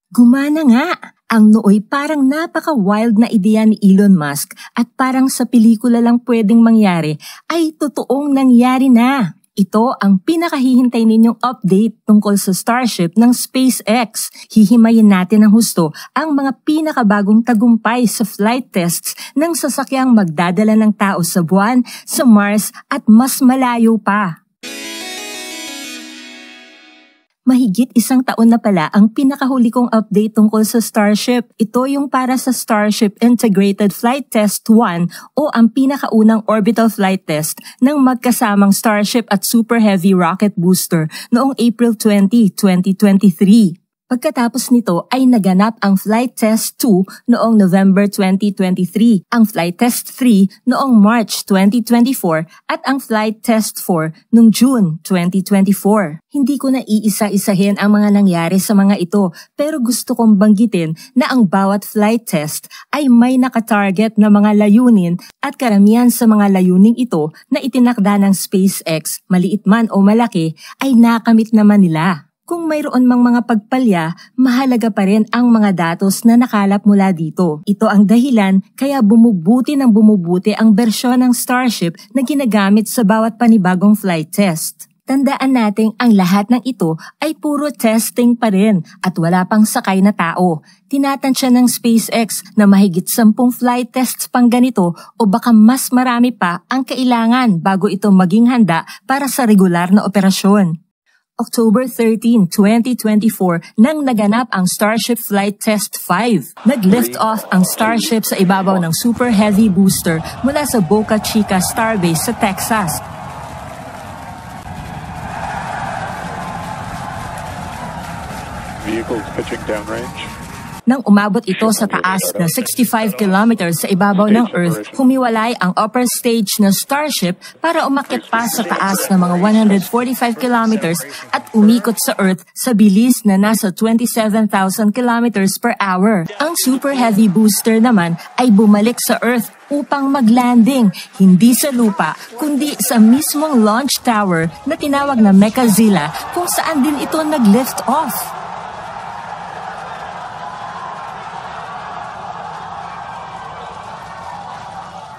Gumana nga! Ang nooy parang napaka-wild na ideya ni Elon Musk at parang sa pelikula lang pwedeng mangyari ay totoong nangyari na. Ito ang pinakahihintay ninyong update tungkol sa Starship ng SpaceX. Hihimayin natin ng husto ang mga pinakabagong tagumpay sa flight tests ng sasakyang magdadala ng tao sa buwan, sa Mars at mas malayo pa. Mahigit isang taon na pala ang pinakahuli kong update tungkol sa Starship. Ito yung para sa Starship Integrated Flight Test 1 o ang pinakaunang orbital flight test ng magkasamang Starship at Super Heavy rocket booster noong April 20, 2023. Pagkatapos nito ay naganap ang Flight Test 2 noong November 2023, ang Flight Test 3 noong March 2024 at ang Flight Test 4 noong June 2024. Hindi ko na iisa-isahin ang mga nangyari sa mga ito pero gusto kong banggitin na ang bawat flight test ay may nakatarget na mga layunin at karamihan sa mga layuning ito na itinakda ng SpaceX, maliit man o malaki, ay nakamit naman nila. Kung mayroon mang mga pagpalya, mahalaga pa rin ang mga datos na nakalap mula dito. Ito ang dahilan kaya bumubuti ang bersyon ng Starship na ginagamit sa bawat panibagong flight test. Tandaan nating ang lahat ng ito ay puro testing pa rin at wala pang sakay na tao. Tinatansya ng SpaceX na mahigit 10 flight tests pang ganito o baka mas marami pa ang kailangan bago ito maging handa para sa regular na operasyon. October 13, 2024 nang naganap ang Starship Flight Test 5. Nag-lift off ang Starship sa ibabaw ng Super Heavy booster mula sa Boca Chica Starbase sa Texas. Vehicles pitching downrange. Nang umabot ito sa taas na 65 kilometers sa ibabaw ng Earth, humiwalay ang upper stage ng Starship para umakyat pa sa taas na mga 145 kilometers at umikot sa Earth sa bilis na nasa 27,000 kilometers per hour. Ang Super Heavy booster naman ay bumalik sa Earth upang maglanding, hindi sa lupa, kundi sa mismong launch tower na tinawag na Mechazilla kung saan din ito nag-lift off.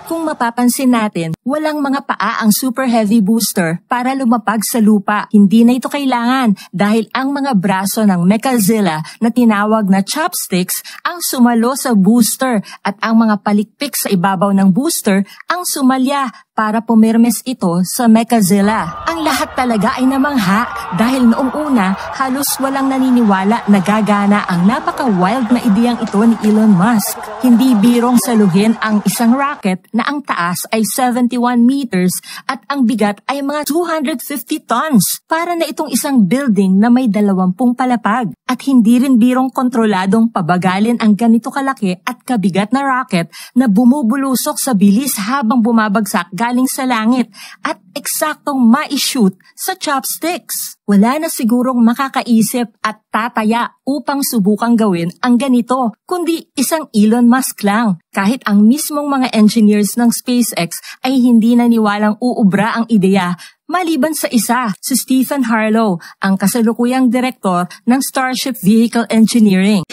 Kung mapapansin natin, walang mga paa ang Super Heavy booster para lumapag sa lupa. Hindi na ito kailangan dahil ang mga braso ng Mechazilla na tinawag na chopsticks ang sumalo sa booster at ang mga palikpik sa ibabaw ng booster ang sumalya para pumirmes ito sa Mechazilla. Ang lahat talaga ay namangha dahil noong una halos walang naniniwala na gagana ang napaka-wild na ideyang ito ni Elon Musk. Hindi birong saluhin ang isang rocket na ang taas ay 71 meters at ang bigat ay mga 250 tons para na itong isang building na may 20 palapag. At hindi rin birong kontroladong pabagalin ang ganito kalaki at kabigat na rocket na bumubulusok sa bilis habang bumabagsak galing sa langit at eksaktong ma-shoot sa chopsticks. Wala na sigurong makakaisip at tataya upang subukang gawin ang ganito, kundi isang Elon Musk lang. Kahit ang mismong mga engineers ng SpaceX ay hindi naniwalang uubra ang ideya, maliban sa isa, si Stephen Harlow, ang kasalukuyang direktor ng Starship Vehicle Engineering.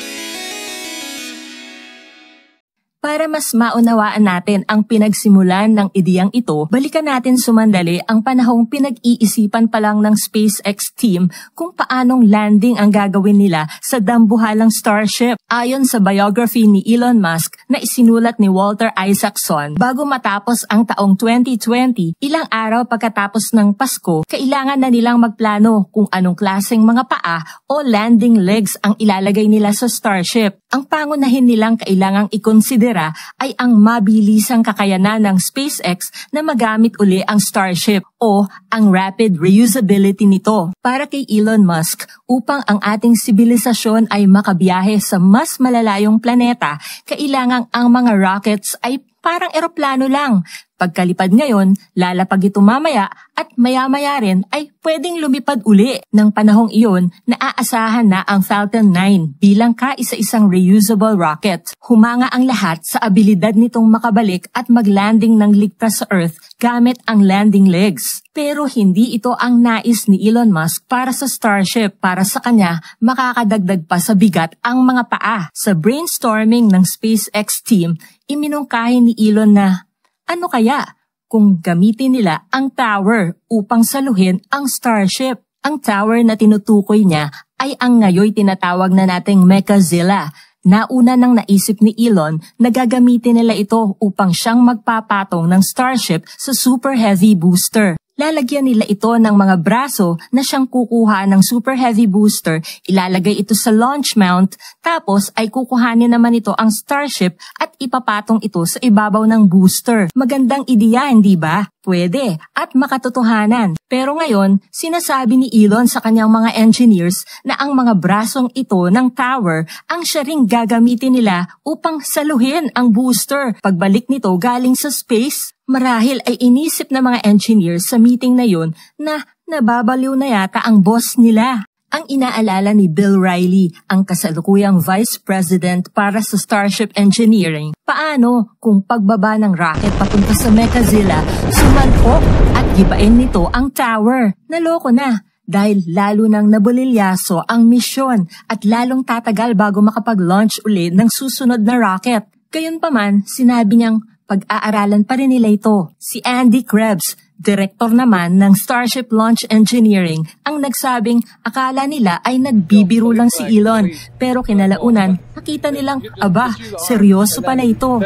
Para mas maunawaan natin ang pinagsimulan ng ideyang ito, balikan natin sumandali ang panahong pinag-iisipan pa lang ng SpaceX team kung paanong landing ang gagawin nila sa dambuhalang Starship. Ayon sa biography ni Elon Musk na isinulat ni Walter Isaacson, bago matapos ang taong 2020, ilang araw pagkatapos ng Pasko, kailangan na nilang magplano kung anong klaseng mga paa o landing legs ang ilalagay nila sa Starship. Ang pangunahin nilang kailangang ikonsidera ay ang mabilisang kakayanan ng SpaceX na magamit uli ang Starship o ang rapid reusability nito. Para kay Elon Musk, upang ang ating sibilisasyon ay makabiyahe sa mas malalayong planeta, kailangang ang mga rockets ay parang eroplano lang. Pagkalipad ngayon, lalapag ito mamaya at maya-maya rin ay pwedeng lumipad uli. Ng panahong iyon, naaasahan na ang Falcon 9 bilang kaisa-isang reusable rocket. Humanga ang lahat sa abilidad nitong makabalik at maglanding ng ligtas sa Earth gamit ang landing legs. Pero hindi ito ang nais ni Elon Musk para sa Starship. Para sa kanya, makakadagdag pa sa bigat ang mga paa. Sa brainstorming ng SpaceX team, iminungkahi ni Elon na, ano kaya kung gamitin nila ang tower upang saluhin ang Starship? Ang tower na tinutukoy niya ay ang ngayoy tinatawag na nating Mechazilla. Nauna nang naisip ni Elon na gagamitin nila ito upang siyang magpapatong ng Starship sa Super Heavy booster. Lalagyan nila ito ng mga braso na siyang kukuha ng Super Heavy booster, ilalagay ito sa launch mount, tapos ay kukuhanin naman ito ang Starship at ipapatong ito sa ibabaw ng booster. Magandang ideya, hindi ba? Pwede at makatotohanan. Pero ngayon, sinasabi ni Elon sa kanyang mga engineers na ang mga brasong ito ng tower ang siya ring gagamitin nila upang saluhin ang booster. Pagbalik nito galing sa space, marahil ay inisip ng mga engineers sa meeting na yon na nababaliw na yata ang boss nila. Ang inaalala ni Bill Riley, ang kasalukuyang Vice President para sa Starship Engineering, paano kung pagbaba ng rocket papunta sa Mechazilla, sumalpok at gibain nito ang tower? Naloko na dahil lalo nang nabulilyaso ang misyon at lalong tatagal bago makapag-launch ulit ng susunod na rocket. Gayunpaman, sinabi niyang pag-aaralan pa rin nila ito. Si Andy Krebs, direktor naman ng Starship Launch Engineering, ang nagsabing akala nila ay nagbibiro lang si Elon, pero kinalaunan nakita nilang, aba, seryoso pala ito.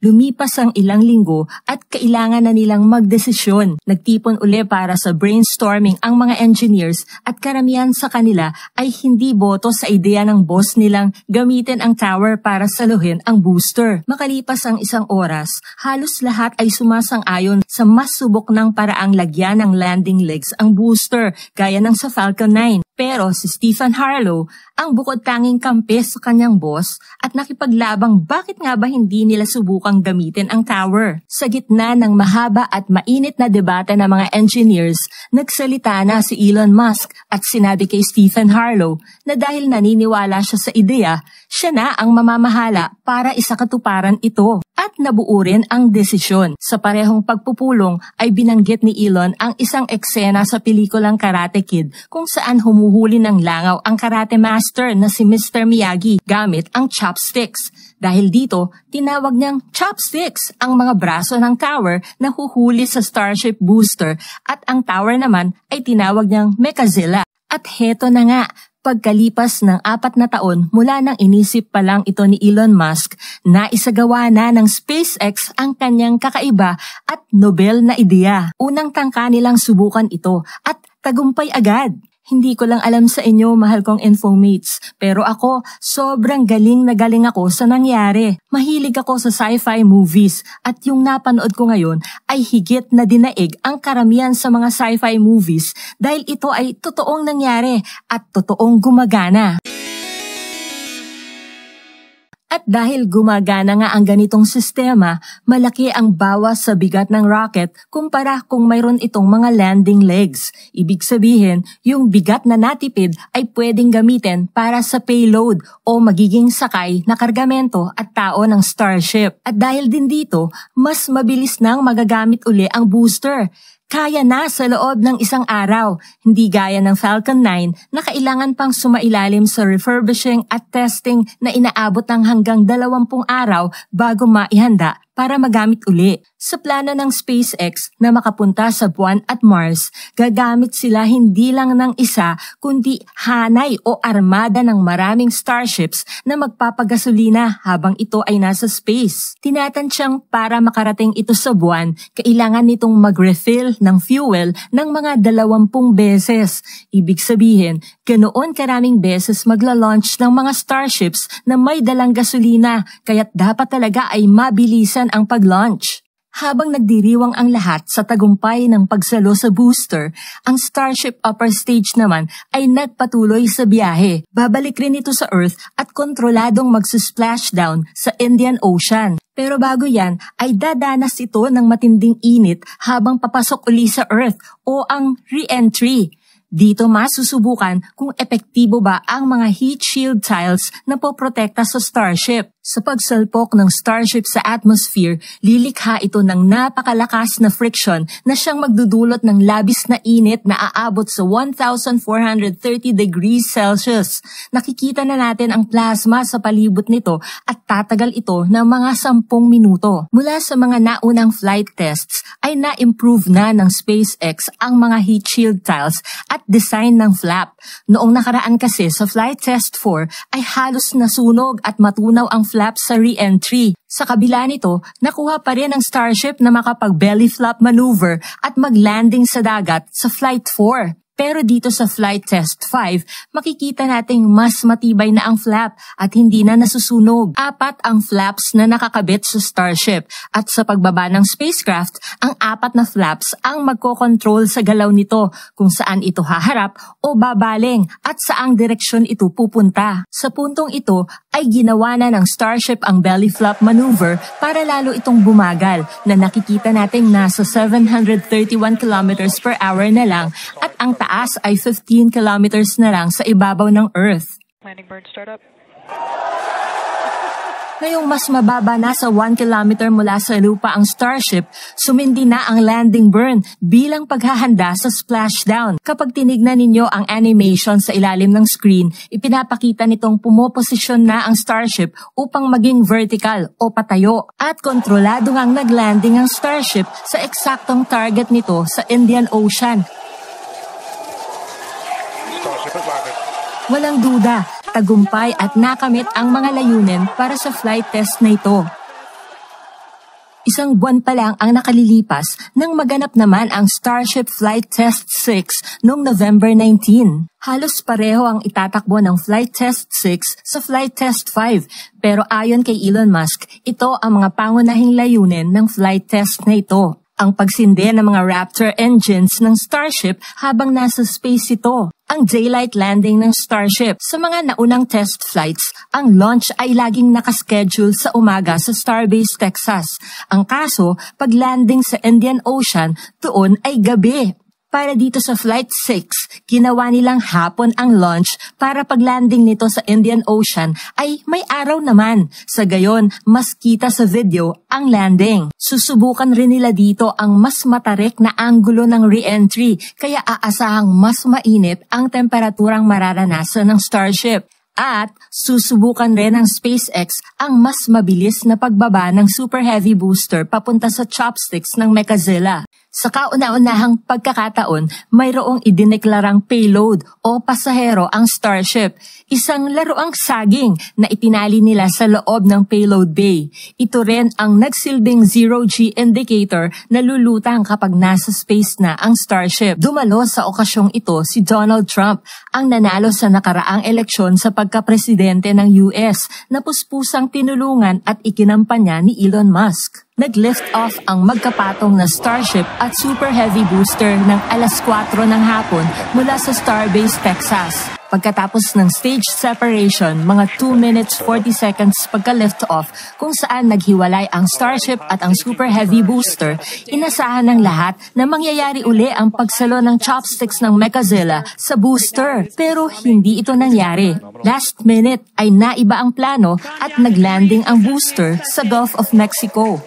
Lumipas ang ilang linggo at kailangan na nilang magdesisyon. Nagtipon uli para sa brainstorming ang mga engineers at karamihan sa kanila ay hindi boto sa ideya ng boss nilang gamitin ang tower para saluhin ang booster. Makalipas ang isang oras, halos lahat ay sumasang-ayon sa mas subok ng paraang lagyan ng landing legs ang booster gaya ng sa Falcon 9. Pero si Stephen Harlow ang bukod tanging kampi sa kanyang boss at nakipaglabang bakit nga ba hindi nila subukang gamitin ang tower. Sa gitna ng mahaba at mainit na debate ng mga engineers, nagsalita na si Elon Musk at sinabi kay Stephen Harlow na dahil naniniwala siya sa ideya, siya na ang mamamahala para isakatuparan ito. At nabuo rin ang desisyon. Sa parehong pagpupulong ay binanggit ni Elon ang isang eksena sa pelikulang Karate Kid kung saan humuhuli ng langaw ang karate master na si Mr. Miyagi gamit ang chopsticks. Dahil dito, tinawag niyang chopsticks ang mga braso ng tower na huhuli sa Starship booster at ang tower naman ay tinawag niyang Mechazilla. At heto na nga, pagkalipas ng 4 na taon mula nang inisip pa lang ito ni Elon Musk, naisagawa na ng SpaceX ang kanyang kakaiba at nobel na ideya. Unang tangka nilang subukan ito at tagumpay agad. Hindi ko lang alam sa inyo, mahal kong Infomates, pero ako, sobrang galing na galing ako sa nangyari. Mahilig ako sa sci-fi movies at yung napanood ko ngayon ay higit na dinaig ang karamihan sa mga sci-fi movies dahil ito ay totoong nangyari at totoong gumagana. At dahil gumagana nga ang ganitong sistema, malaki ang bawas sa bigat ng rocket kumpara kung mayroon itong mga landing legs. Ibig sabihin, yung bigat na natipid ay pwedeng gamitin para sa payload o magiging sakay na kargamento at tao ng Starship. At dahil din dito, mas mabilis nang magagamit uli ang booster. Kaya na sa loob ng isang araw, hindi gaya ng Falcon 9 na kailangan pang sumailalim sa refurbishing at testing na inaabot ng hanggang 20 araw bago maihanda para magamit uli. Sa plano ng SpaceX na makapunta sa buwan at Mars, gagamit sila hindi lang ng isa kundi hanay o armada ng maraming starships na magpapagasolina habang ito ay nasa space. Tinatansyang para makarating ito sa buwan, kailangan nitong mag-refill ng fuel ng mga 20 beses. Ibig sabihin, ganoon karaming beses magla-launch ng mga starships na may dalang gasolina, kaya't dapat talaga ay mabilisan ang pag-launch. Habang nagdiriwang ang lahat sa tagumpay ng pagsalo sa booster, ang Starship upper stage naman ay nagpatuloy sa biyahe. Babalik rin ito sa Earth at kontroladong magsusplashdown sa Indian Ocean. Pero bago yan, ay dadanas ito ng matinding init habang papasok uli sa Earth o ang re-entry. Dito masusubukan kung epektibo ba ang mga heat shield tiles na poprotekta sa Starship. Sa pagsalpok ng Starship sa atmosphere, lilikha ito ng napakalakas na friction na siyang magdudulot ng labis na init na aabot sa 1,430 degrees Celsius. Nakikita na natin ang plasma sa palibot nito at tatagal ito ng mga 10 minuto. Mula sa mga naunang flight tests ay na-improve na ng SpaceX ang mga heat shield tiles at design ng flap. Noong nakaraan kasi sa Flight Test 4 ay halos nasunog at matunaw ang flap sa re-entry. Sa kabila nito, nakuha pa rin ang Starship na makapag-belly flap maneuver at mag-landing sa dagat sa Flight 4. Pero dito sa Flight Test 5, makikita nating mas matibay na ang flap at hindi na nasusunog. 4 ang flaps na nakakabit sa Starship at sa pagbaba ng spacecraft, ang 4 na flaps ang magkokontrol sa galaw nito kung saan ito haharap o babaling at saang direksyon ito pupunta. Sa puntong ito ay ginawa na ng Starship ang belly flap maneuver para lalo itong bumagal na nakikita nating nasa 731 kilometers per hour na lang at ang taas ay 15 kilometers na lang sa ibabaw ng Earth. Landing bird startup. Ngayong mas mababa na sa 1 kilometer mula sa lupa ang Starship, sumindi na ang landing burn bilang paghahanda sa splashdown. Kapag tinignan ninyo ang animation sa ilalim ng screen, ipinapakita nitong pumoposisyon na ang Starship upang maging vertical o patayo. At kontrolado ngang naglanding ang Starship sa eksaktong target nito sa Indian Ocean. Walang duda, tagumpay at nakamit ang mga layunin para sa flight test na ito. Isang buwan pa lang ang nakalilipas nang maganap naman ang Starship Flight Test 6 noong November 19. Halos pareho ang itatakbo ng Flight Test 6 sa Flight Test 5 pero ayon kay Elon Musk, ito ang mga pangunahing layunin ng flight test na ito. Ang pagsindi ng mga Raptor engines ng Starship habang nasa space ito. Ang daylight landing ng Starship. Sa mga naunang test flights, ang launch ay laging nakaschedule sa umaga sa Starbase, Texas. Ang kaso, pag landing sa Indian Ocean, doon ay gabi. Para dito sa Flight 6, ginawa nilang hapon ang launch para pag-landing nito sa Indian Ocean ay may araw naman. Sa gayon, mas kita sa video ang landing. Susubukan rin nila dito ang mas matarik na anggulo ng re-entry kaya aasahang mas mainit ang temperaturang mararanasan ng Starship. At susubukan rin ng SpaceX ang mas mabilis na pagbaba ng Super Heavy booster papunta sa chopsticks ng Mechazilla. Sa kauna-unahang pagkakataon, mayroong idineklarang payload o pasahero ang Starship, isang laruang saging na itinali nila sa loob ng payload bay. Ito rin ang nagsilbing zero-G indicator na lulutang kapag nasa space na ang Starship. Dumalo sa okasyong ito si Donald Trump, ang nanalo sa nakaraang eleksyon sa pagkapresidente ng US na puspusang tinulungan at ikinampanya ni Elon Musk. Nag-lift off ang magkapatong na Starship at Super Heavy booster ng alas 4 ng hapon mula sa Starbase, Texas. Pagkatapos ng stage separation, mga 2 minutes 40 seconds pagka-lift off kung saan naghiwalay ang Starship at ang Super Heavy booster, inasahan ng lahat na mangyayari uli ang pagsalo ng chopsticks ng Mechazilla sa booster. Pero hindi ito nangyari. Last minute ay naiba ang plano at naglanding ang booster sa Gulf of Mexico.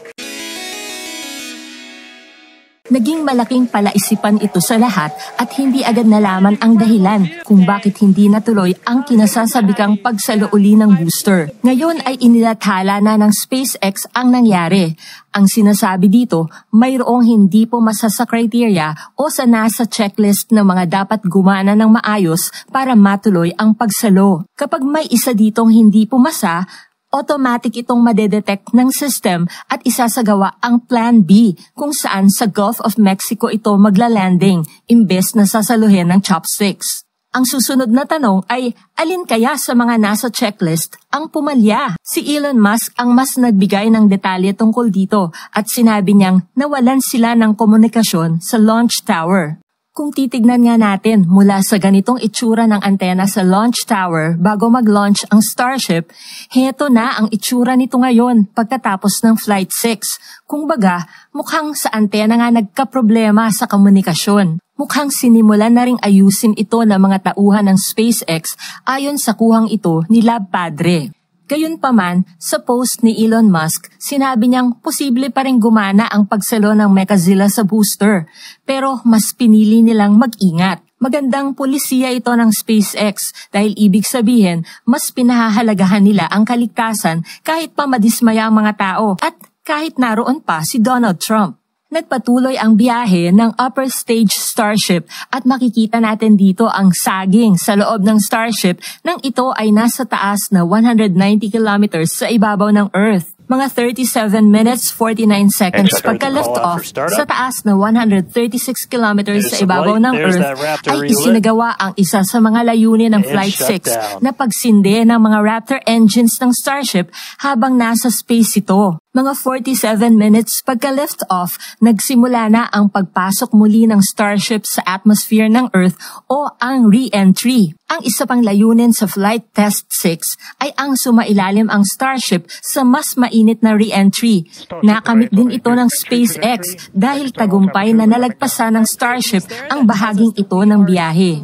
Naging malaking palaisipan ito sa lahat at hindi agad nalaman ang dahilan kung bakit hindi natuloy ang kinasasabikang pagsalo uli ng booster. Ngayon ay inilathala na ng SpaceX ang nangyari. Ang sinasabi dito, mayroong hindi pumasa sa criteria o sa nasa checklist ng mga dapat gumana ng maayos para matuloy ang pagsalo. Kapag may isa ditong hindi pumasa, automatic itong madedetect ng system at isasagawa ang Plan B kung saan sa Gulf of Mexico ito maglalanding imbes na sasaluhin ng chopsticks. Ang susunod na tanong ay, alin kaya sa mga nasa checklist ang pumalya? Si Elon Musk ang mas nagbigay ng detalye tungkol dito at sinabi niyang nawalan sila ng komunikasyon sa launch tower. Kung titignan nga natin mula sa ganitong itsura ng antena sa launch tower bago mag-launch ang Starship, heto na ang itsura nito ngayon pagkatapos ng Flight 6. Kung baga, mukhang sa antena nga nagkaproblema sa komunikasyon. Mukhang sinimulan na ring ayusin ito ng mga tauhan ng SpaceX ayon sa kuhang ito ni Lab Padre. Gayunpaman, sa post ni Elon Musk, sinabi niyang posible pa rin gumana ang pagsalo ng Mechazilla sa booster, pero mas pinili nilang mag-ingat. Magandang pulisiya ito ng SpaceX dahil ibig sabihin, mas pinahahalagahan nila ang kaligtasan kahit pa madismaya ang mga tao at kahit naroon pa si Donald Trump. Nagpatuloy ang biyahe ng upper stage Starship at makikita natin dito ang saging sa loob ng Starship nang ito ay nasa taas na 190 kilometers sa ibabaw ng Earth. Mga 37 minutes 49 seconds pagka-lift off sa taas na 136 kilometers sa ibabaw ng Earth ay isinagawa ang isa sa mga layunin ng Flight 6 na pagsindi ng mga Raptor engines ng Starship habang nasa space ito. Mga 47 minutes pagka-lift off, nagsimula na ang pagpasok muli ng Starship sa atmosphere ng Earth o ang re-entry. Ang isa pang layunin sa Flight Test 6 ay ang sumailalim ang Starship sa mas mainit na re-entry. Nakamit din ito ng SpaceX dahil tagumpay na nalagpasan ng Starship ang bahaging ito ng biyahe.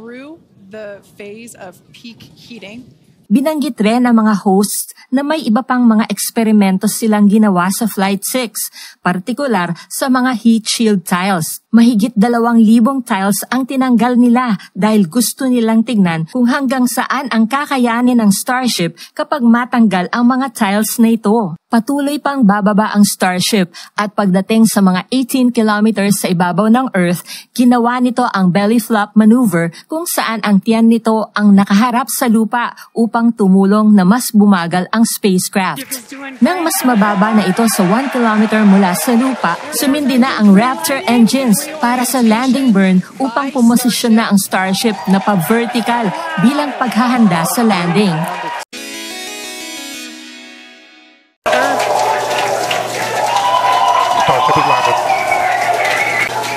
Binanggit rin ng mga hosts na may iba pang mga eksperimento silang ginawa sa Flight 6, partikular sa mga heat shield tiles. Mahigit 2,000 tiles ang tinanggal nila dahil gusto nilang tignan kung hanggang saan ang kakayanin ng Starship kapag matanggal ang mga tiles na ito. Patuloy pang bababa ang Starship at pagdating sa mga 18 kilometers sa ibabaw ng Earth, ginawa nito ang belly flop maneuver kung saan ang tiyan nito ang nakaharap sa lupa upang tumulong na mas bumagal ang spacecraft. Nang mas mababa na ito sa 1 kilometer mula sa lupa, sumindi na ang Raptor engines para sa landing burn upang pumosisyon na ang Starship na pa-vertical bilang paghahanda sa landing.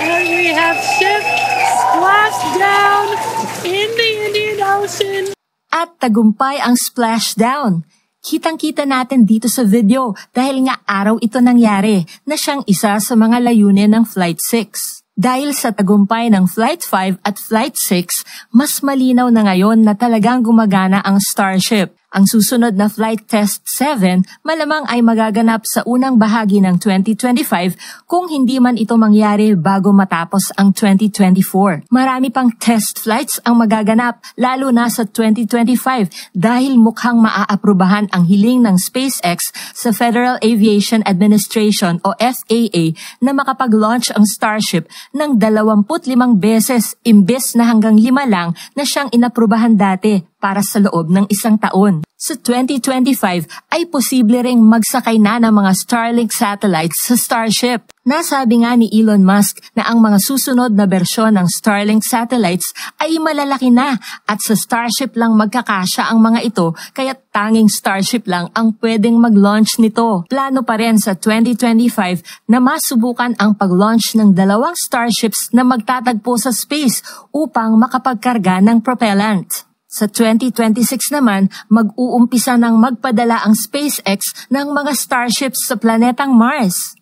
And we have ship splashdown in the Indian Ocean. At tagumpay ang splashdown. Kitang-kita natin dito sa video dahil nga araw ito nangyari na siyang isa sa mga layunin ng Flight 6. Dahil sa tagumpay ng Flight 5 at Flight 6, mas malinaw na ngayon na talagang gumagana ang Starship. Ang susunod na Flight Test 7 malamang ay magaganap sa unang bahagi ng 2025 kung hindi man ito mangyari bago matapos ang 2024. Marami pang test flights ang magaganap lalo na sa 2025 dahil mukhang maaaprubahan ang hiling ng SpaceX sa Federal Aviation Administration o FAA na makapag-launch ang Starship ng 25 beses imbes na hanggang 5 lang na siyang inaprubahan dati para sa loob ng isang taon. Sa 2025 ay posible ring magsakay na ng mga Starlink satellites sa Starship. Nasabi nga ni Elon Musk na ang mga susunod na bersyon ng Starlink satellites ay malalaki na at sa Starship lang magkakasya ang mga ito kaya tanging Starship lang ang pwedeng mag-launch nito. Plano pa rin sa 2025 na masubukan ang pag-launch ng 2 Starships na magtatagpo sa space upang makapagkarga ng propellant. Sa 2026 naman, mag-uumpisa ng magpadala ang SpaceX ng mga Starships sa planetang Mars.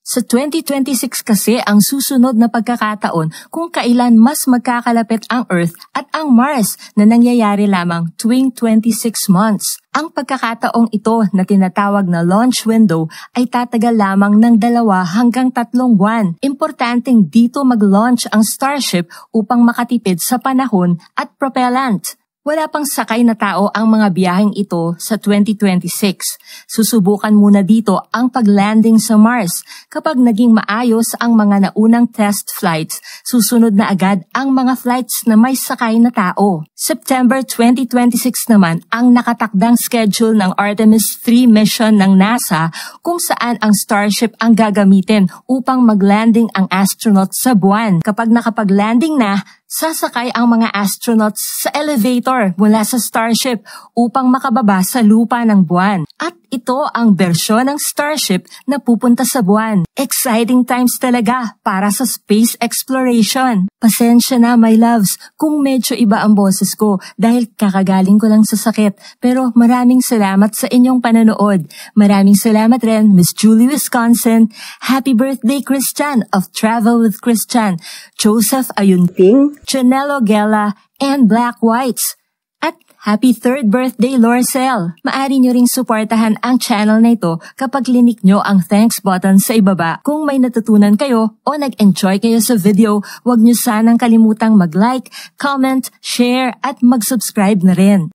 Sa 2026 kasi ang susunod na pagkakataon kung kailan mas magkakalapit ang Earth at ang Mars na nangyayari lamang tuwing 26 months. Ang pagkakataong ito na tinatawag na launch window ay tatagal lamang ng 2 hanggang 3 buwan. Importanteng dito mag-launch ang Starship upang makatipid sa panahon at propellant. Wala pang sakay na tao ang mga biyaheng ito sa 2026. Susubukan muna dito ang pag-landing sa Mars. Kapag naging maayos ang mga naunang test flights, susunod na agad ang mga flights na may sakay na tao. September 2026 naman ang nakatakdang schedule ng Artemis 3 mission ng NASA kung saan ang Starship ang gagamitin upang mag-landing ang astronaut sa buwan. Kapag nakapag-landing na, Sasakay ang mga astronauts sa elevator mula sa Starship upang makababa sa lupa ng buwan. At ito ang bersyon ng Starship na pupunta sa buwan. Exciting times talaga para sa space exploration. Pasensya na my loves kung medyo iba ang boses ko dahil kakagaling ko lang sa sakit. Pero maraming salamat sa inyong pananood. Maraming salamat rin Miss Julie Wisconsin. Happy birthday Christian of Travel with Christian. Joseph Ayunting, Chanelo Gela, and Black Whites. At happy 3rd birthday, Lorcel! Maari nyo ring suportahan ang channel na ito kapag linik nyo ang thanks button sa ibaba. Kung may natutunan kayo o nag-enjoy kayo sa video, huwag nyo sanang kalimutang mag-like, comment, share, at mag-subscribe na rin.